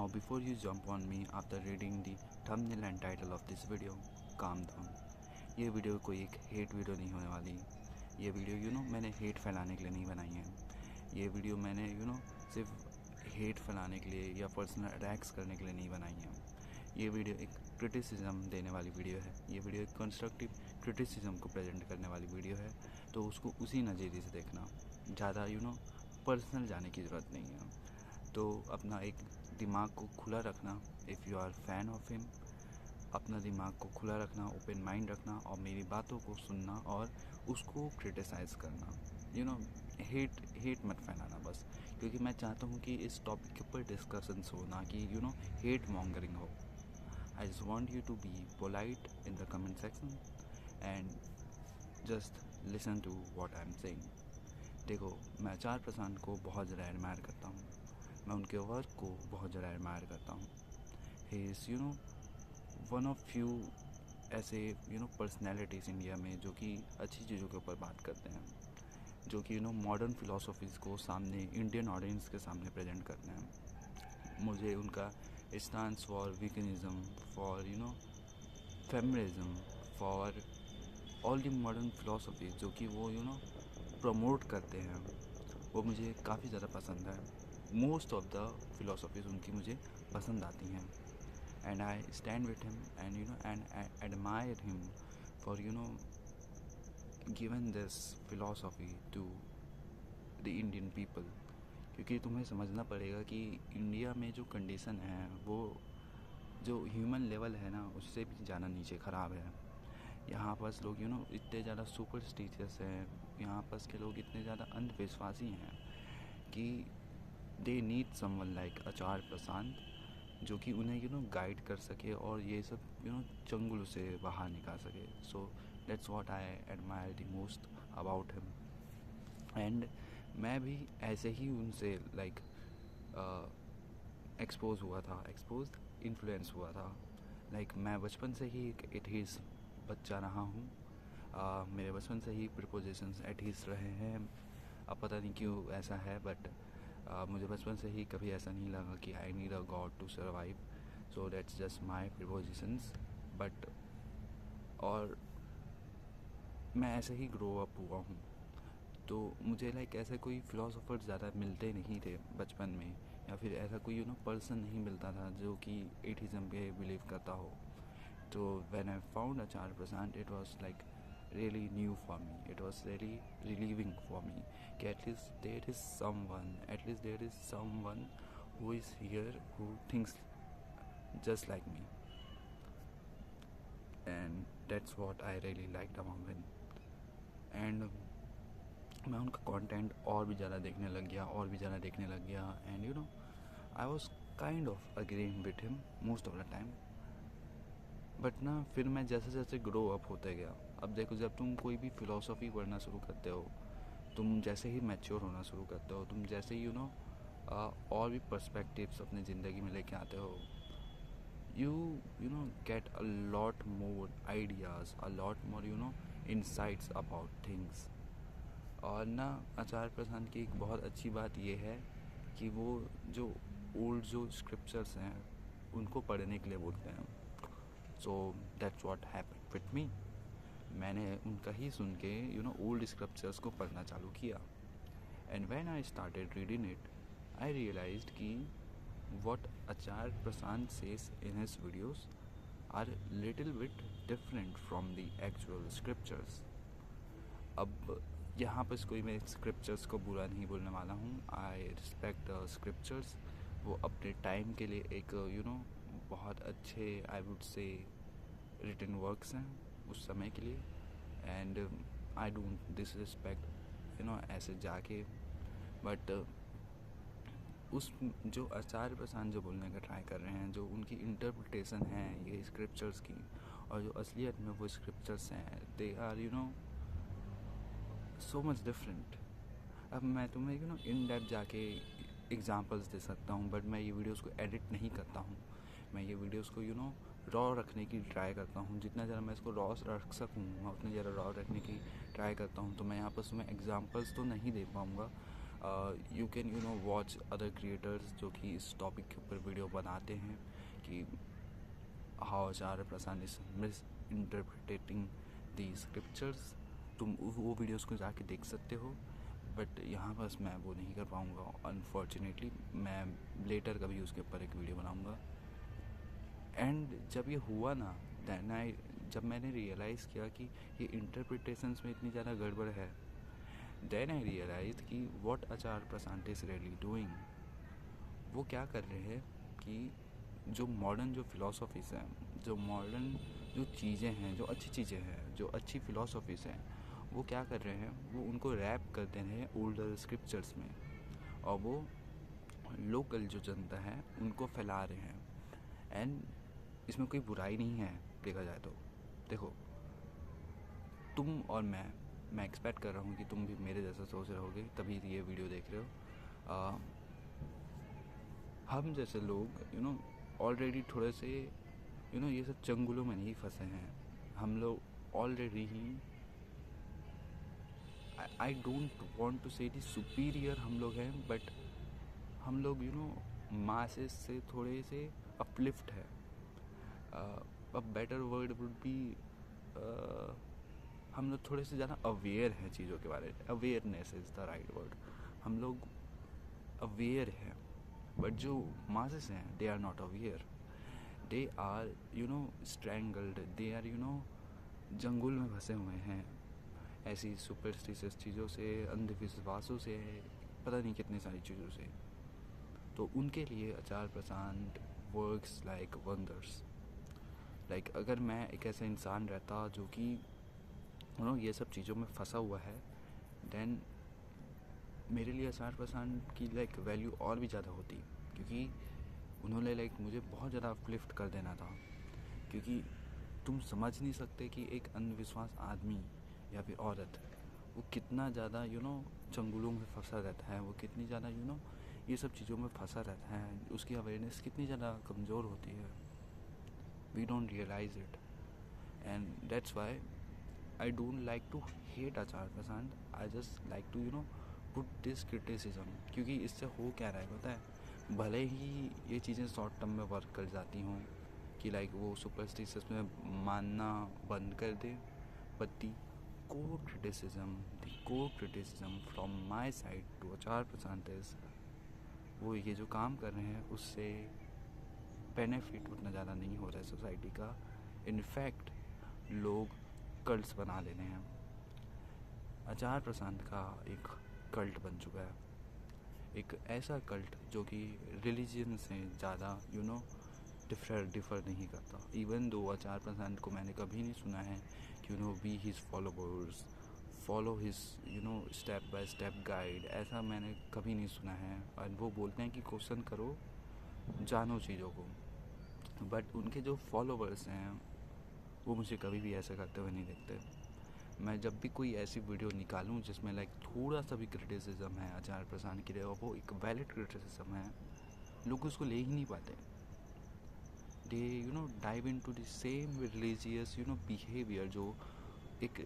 Now before you jump on me after reading the thumbnail and title of this video, calm down. ये video कोई एक hate video नहीं होने वाली। ये वीडियो मैंने हेट फैलाने के लिए नहीं बनाई है। ये वीडियो मैंने सिर्फ हेट फैलाने के लिए या पर्सनल अटैक्स करने के लिए नहीं बनाई है। ये वीडियो एक क्रिटिसिज्म देने वाली वीडियो है। ये वीडियो एक कंस्ट्रक्टिव क्रिटिसिज्म को प्रेजेंट करने वाली वीडियो है, तो उसको उसी नज़रिए से देखना। ज़्यादा पर्सनल जाने की ज़रूरत नहीं है। तो अपना एक दिमाग को खुला रखना। If you are fan of him, अपना दिमाग को खुला रखना, ओपन माइंड रखना और मेरी बातों को सुनना और उसको क्रिटिसाइज़ करना। हेट मत फैलाना बस, क्योंकि मैं चाहता हूँ कि इस टॉपिक के ऊपर डिस्कशंस हो, ना कि हेट मॉन्गरिंग हो। I just want you to be polite in the comment section and just listen to what I am saying. देखो, मैं आचार्य प्रसाद को बहुत ज़्यादा एडमायर करता हूँ। मैं उनके वर्क को बहुत ज़्यादा एडमायर करता हूँ। He is one of few ऐसे पर्सनैलिटीज़ इंडिया में जो कि अच्छी चीज़ों के ऊपर बात करते हैं, जो कि मॉडर्न फ़िलासफ़ीज़ को सामने इंडियन ऑडियंस के सामने प्रेजेंट करते हैं। मुझे उनका stance for veganism, for feminism, for all the modern philosophies जो कि वो प्रमोट करते हैं, वो मुझे काफ़ी ज़्यादा पसंद है। मोस्ट ऑफ द फ़िलासफ़ीज़ उनकी मुझे पसंद आती हैं, and I stand with him and I admire him for given this philosophy to the Indian people. क्योंकि तुम्हें समझना पड़ेगा कि इंडिया में जो कंडीशन है, वो जो ह्यूमन लेवल है ना, उससे भी ज़्यादा नीचे ख़राब है। यहाँ पास लोग इतने ज़्यादा सुपरस्टिशियस हैं, यहाँ पास के लोग इतने ज़्यादा अंधविश्वासी हैं कि दे नीड समवन लाइक आचार्य प्रसाद, जो कि उन्हें गाइड कर सके और ये सब चंगुल से बाहर निकाल सके। So that's what I admire the most about him. And मैं भी ऐसे ही उनसे इन्फ्लुएंस हुआ था। मैं बचपन से ही एक एथीस्ट बच्चा रहा हूँ। मेरे बचपन से ही प्रिपोजिशंस एथीस्ट रहे हैं। अब पता नहीं क्यों ऐसा है, बट मुझे बचपन से ही कभी ऐसा नहीं लगा कि I need a god to survive. So that's just my prepositions. But और मैं ऐसे ही ग्रो अप हुआ हूँ। तो मुझे ऐसे कोई फ़िलासफ़र ज़्यादा मिलते नहीं थे बचपन में, या फिर ऐसा कोई पर्सन नहीं मिलता था जो कि एथिज़म पे बिलीव करता हो। तो when I found Acharya Prasad, it was really new for me. It was really relieving for me कि at least there is someone who is here who thinks just like me, and that's what I really liked about him. And मैं उनका content और भी ज़्यादा देखने लग गया and I was kind of agreeing with him most of the time. But ना फिर मैं जैसे जैसे ग्रो अप होते गया, अब देखो, जब तुम कोई भी फ़िलासफ़ी पढ़ना शुरू करते हो, तुम जैसे ही मैच्योर होना शुरू करते हो, तुम जैसे ही और भी पर्सपेक्टिव्स अपनी ज़िंदगी में लेके आते हो, you get a lot more ideas, a lot more insights about things. और ना आचार्य प्रसाद की एक बहुत अच्छी बात ये है कि वो जो ओल्ड जो स्क्रिप्चर्स हैं उनको पढ़ने के लिए बोलते हैं। So that's what happened with me. मैंने उनका ही सुन के ओल्ड स्क्रिप्चर्स को पढ़ना चालू किया, and when I started reading it, I realised कि what Acharya Prasad says in his videos are little bit different from the actual scriptures. अब यहाँ पर कोई मैं स्क्रिप्चर्स को बुरा नहीं बोलने वाला हूँ। I respect the scriptures. वो अपने टाइम के लिए एक बहुत अच्छे, I would say, written works हैं उस समय के लिए, एंड आई डोंट डिसरिस्पेक्ट ऐसे जाके। बट उस जो आचार्य प्रसाद जो बोलने का ट्राई कर रहे हैं, जो उनकी इंटरप्रिटेशन है ये स्क्रिप्चर्स की, और जो असलियत में वो स्क्रिप्चर्स हैं, they are so much different. अब मैं तुम्हें इन डेप्थ जाके एग्जांपल्स दे सकता हूँ, बट मैं ये वीडियोस को एडिट नहीं करता हूँ। मैं ये वीडियोस को रॉ रखने की ट्राई करता हूँ। जितना ज़्यादा मैं इसको रॉ रख सकूँ, मैं उतनी ज़्यादा रॉ रखने की ट्राई करता हूँ। तो मैं यहाँ पर तुम्हें एग्जांपल्स तो नहीं दे पाऊँगा, you can watch other creators जो कि इस टॉपिक के ऊपर वीडियो बनाते हैं कि how Acharya Prasad is miss interpreting the scriptures. तुम वो वीडियोस को जाके देख सकते हो, बट यहाँ बस मैं वो नहीं कर पाऊँगा अनफॉर्चुनेटली। मैं लेटर कभी उसके ऊपर एक वीडियो बनाऊँगा। एंड जब ये हुआ ना, जब मैंने रियलाइज़ किया कि ये इंटरप्रिटेशंस में इतनी ज़्यादा गड़बड़ है, देन आई रियलाइज कि what Acharya Prasad is really doing. वो क्या कर रहे हैं कि जो मॉडर्न जो फिलॉसफीज़ हैं, जो मॉडर्न जो चीज़ें हैं, जो अच्छी चीज़ें हैं, जो अच्छी फिलॉसफीज़ हैं, वो क्या कर रहे हैं, वो उनको रैप कर दे रहे हैं ओल्डर स्क्रिप्चर्स में, और वो लोकल जो जनता है उनको फैला रहे हैं। एंड इसमें कोई बुराई नहीं है देखा जाए तो। देखो, तुम और मैं एक्सपेक्ट कर रहा हूँ कि तुम भी मेरे जैसा सोच रहे होगे, तभी ये वीडियो देख रहे हो। हम जैसे लोग ऑलरेडी थोड़े से ये सब चंगुलों में नहीं फंसे हैं। हम लोग ऑलरेडी ही, I don't want to say the superior हम लोग हैं, बट हम लोग मासेस से थोड़े से अपलिफ्ट है। A better word would be, हम लोग थोड़े से ज़्यादा अवेयर हैं चीज़ों के बारे में। Awareness is the right word. हम लोग अवेयर हैं, बट जो मासेस हैं they are not aware. They are strangled, they are जंगल में फंसे हुए हैं ऐसी सुपरस्टिशियस चीज़ों से, अंधविश्वासों से, पता नहीं कितनी सारी चीज़ों से। तो उनके लिए आचार्य प्रसाद वर्क्स लाइक वंडर्स। लाइक अगर मैं एक ऐसा इंसान रहता जो कि ये सब चीज़ों में फंसा हुआ है, देन मेरे लिए आचार्य प्रसाद की वैल्यू और भी ज़्यादा होती, क्योंकि उन्होंने मुझे बहुत ज़्यादा अपलिफ्ट कर देना था। क्योंकि तुम समझ नहीं सकते कि एक अंधविश्वास आदमी या फिर औरत वो कितना ज़्यादा चंगुलों में फंसा रहता है, वो कितनी ज़्यादा ये सब चीज़ों में फंसा रहता है, उसकी अवेयरनेस कितनी ज़्यादा कमज़ोर होती है। We don't realize it, and that's why I don't like to hate Acharya Prasad. I just like to put this criticism, क्योंकि इससे हो क्या रहा है पता है। भले ही ये चीज़ें शॉर्ट टर्म में वर्क कर जाती हों कि वो सुपरस्टिशियस में मानना बंद कर दे, but the core criticism from my side to Acharya Prasad is, वो ये जो काम कर रहे हैं उससे बेनिफिट उतना ज़्यादा नहीं हो रहा है सोसाइटी का। इनफैक्ट लोग कल्ट्स बना ले रहे हैं। आचार्य प्रसाद का एक कल्ट बन चुका है, एक ऐसा कल्ट जो कि रिलीजन से ज़्यादा डिफ़र नहीं करता। इवन दो आचार्य प्रसाद को मैंने कभी नहीं सुना है कि be his followers, follow his step by step guide, ऐसा मैंने कभी नहीं सुना है। और वो बोलते हैं कि क्वेश्चन करो, जानो चीज़ों को, बट उनके जो फॉलोवर्स हैं वो मुझे कभी भी ऐसा करते हुए नहीं देखते। मैं जब भी कोई ऐसी वीडियो निकालूं जिसमें थोड़ा सा भी क्रिटिसिज्म है आचार्य प्रसाद के लिए, और वो एक वैलिड क्रिटिसिज्म है, लोग उसको ले ही नहीं पाते। They dive into the same religious behaviour जो एक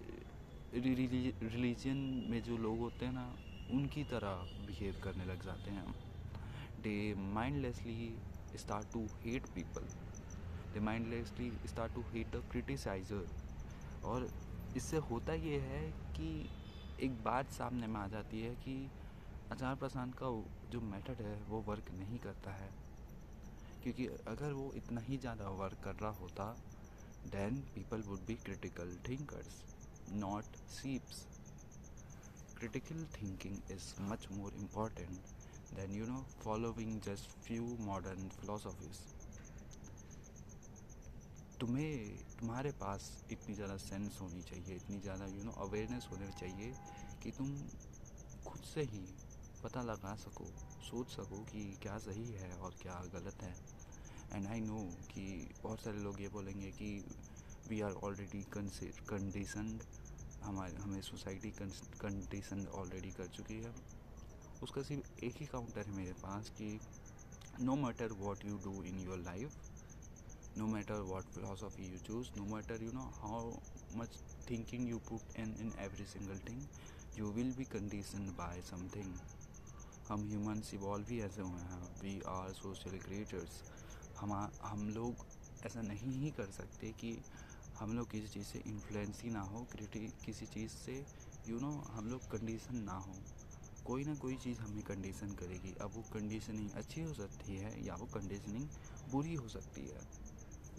रिलीजन में जो लोग होते हैं ना, उनकी तरह बिहेव करने लग जाते हैं। They mindlessly start to hate people, they mindlessly start to hate the criticiser. और इससे होता ये है कि एक बात सामने में आ जाती है कि आचार्य प्रसाद का जो मेथड है वो वर्क नहीं करता है। क्योंकि अगर वो इतना ही ज़्यादा वर्क कर रहा होता, then people would be critical thinkers, not sheeps. Critical thinking is much more important than following just few modern philosophies. तुम्हारे पास इतनी ज़्यादा सेंस होनी चाहिए, इतनी ज़्यादा अवेयरनेस होनी चाहिए कि तुम खुद से ही पता लगा सको, सोच सको कि क्या सही है और क्या गलत है। एंड आई नो कि बहुत सारे लोग ये बोलेंगे कि वी आर ऑलरेडी कंडीशनड, हमें सोसाइटी कंडीशन ऑलरेडी कर चुकी है। उसका सिर्फ एक ही काउंटर है मेरे पास कि no matter what you do in your life, no matter what philosophy you choose, no matter how much thinking you put in every single thing, you will be conditioned by something. हम humans evolve ही ऐसे हुए हैं, we are social creatures. हम लोग ऐसा नहीं ही कर सकते कि हम लोग किसी चीज़ से इन्फ्लुएंस ही ना हो, किसी चीज़ से हम लोग कंडीशन ना हो। कोई ना कोई चीज़ हमें कंडीशन करेगी। अब वो कंडीशनिंग अच्छी हो सकती है या वो कंडीशनिंग बुरी हो सकती है,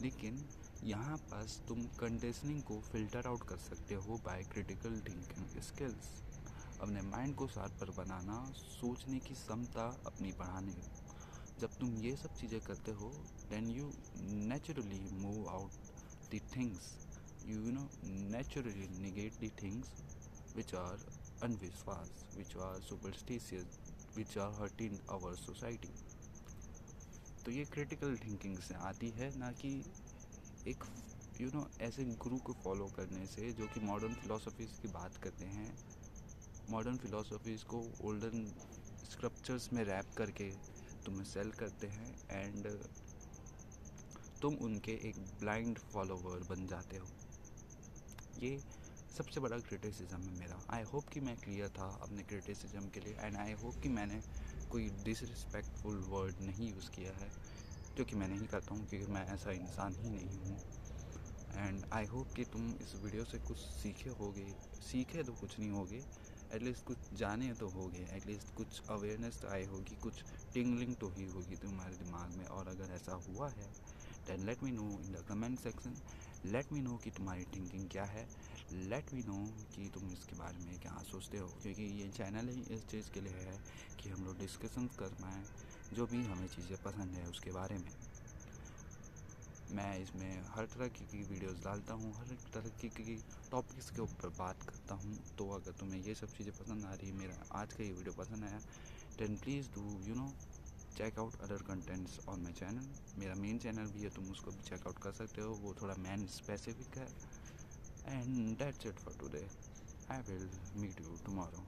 लेकिन यहाँ पास तुम कंडीशनिंग को फ़िल्टर आउट कर सकते हो बाय क्रिटिकल थिंकिंग स्किल्स। अपने माइंड को शार्पर बनाना, सोचने की क्षमता अपनी बढ़ाने। जब तुम ये सब चीज़ें करते हो, then you naturally move out the things, you naturally negate the things which are unviswas, which are superstitious, which are hurting our society. तो ये क्रिटिकल थिंकिंग से आती है, ना कि एक ऐसे गुरु को फॉलो करने से जो कि मॉडर्न फिलोसफीज़ की बात करते हैं, मॉडर्न फिलोसफीज़ को ओल्डन स्क्रिप्चर्स में रैप करके तुम्हें सेल करते हैं एंड तुम उनके एक ब्लाइंड फॉलोवर बन जाते हो। ये सबसे बड़ा क्रिटिसिज्म है मेरा। आई होप कि मैं क्लियर था अपने क्रिटिसिज्म के लिए, एंड आई होप कि मैंने कोई डिसरिस्पेक्टफुल वर्ड नहीं यूज़ किया है, जो कि मैं नहीं करता हूँ क्योंकि मैं ऐसा इंसान ही नहीं हूँ। एंड आई होप कि तुम इस वीडियो से कुछ सीखे तो कुछ नहीं होगे, एटलीस्ट कुछ जाने तो होगे, एटलीस्ट कुछ अवेयरनेस तो आई होगी, कुछ टिंगलिंग तो ही होगी तुम्हारे दिमाग में। और अगर ऐसा हुआ है, then let me know in the comment section. Let me know कि तुम्हारी थिंकिंग क्या है। लेट मी नो कि तुम इसके बारे में क्या सोचते हो, क्योंकि ये चैनल ही इस चीज़ के लिए है कि हम लोग डिस्कशन कर पाएँ जो भी हमें चीज़ें पसंद है उसके बारे में। मैं इसमें हर तरह की वीडियोस डालता हूँ, हर तरह की टॉपिक्स के ऊपर बात करता हूँ। तो अगर तुम्हें ये सब चीज़ें पसंद आ रही, मेरा आज का ये वीडियो पसंद आया, then please do check out other contents on my channel. मेरा मेन चैनल भी है, तुम उसको भी चेकआउट कर सकते हो, वो थोड़ा मैन स्पेसिफिक है। And that's it for today. I will meet you tomorrow.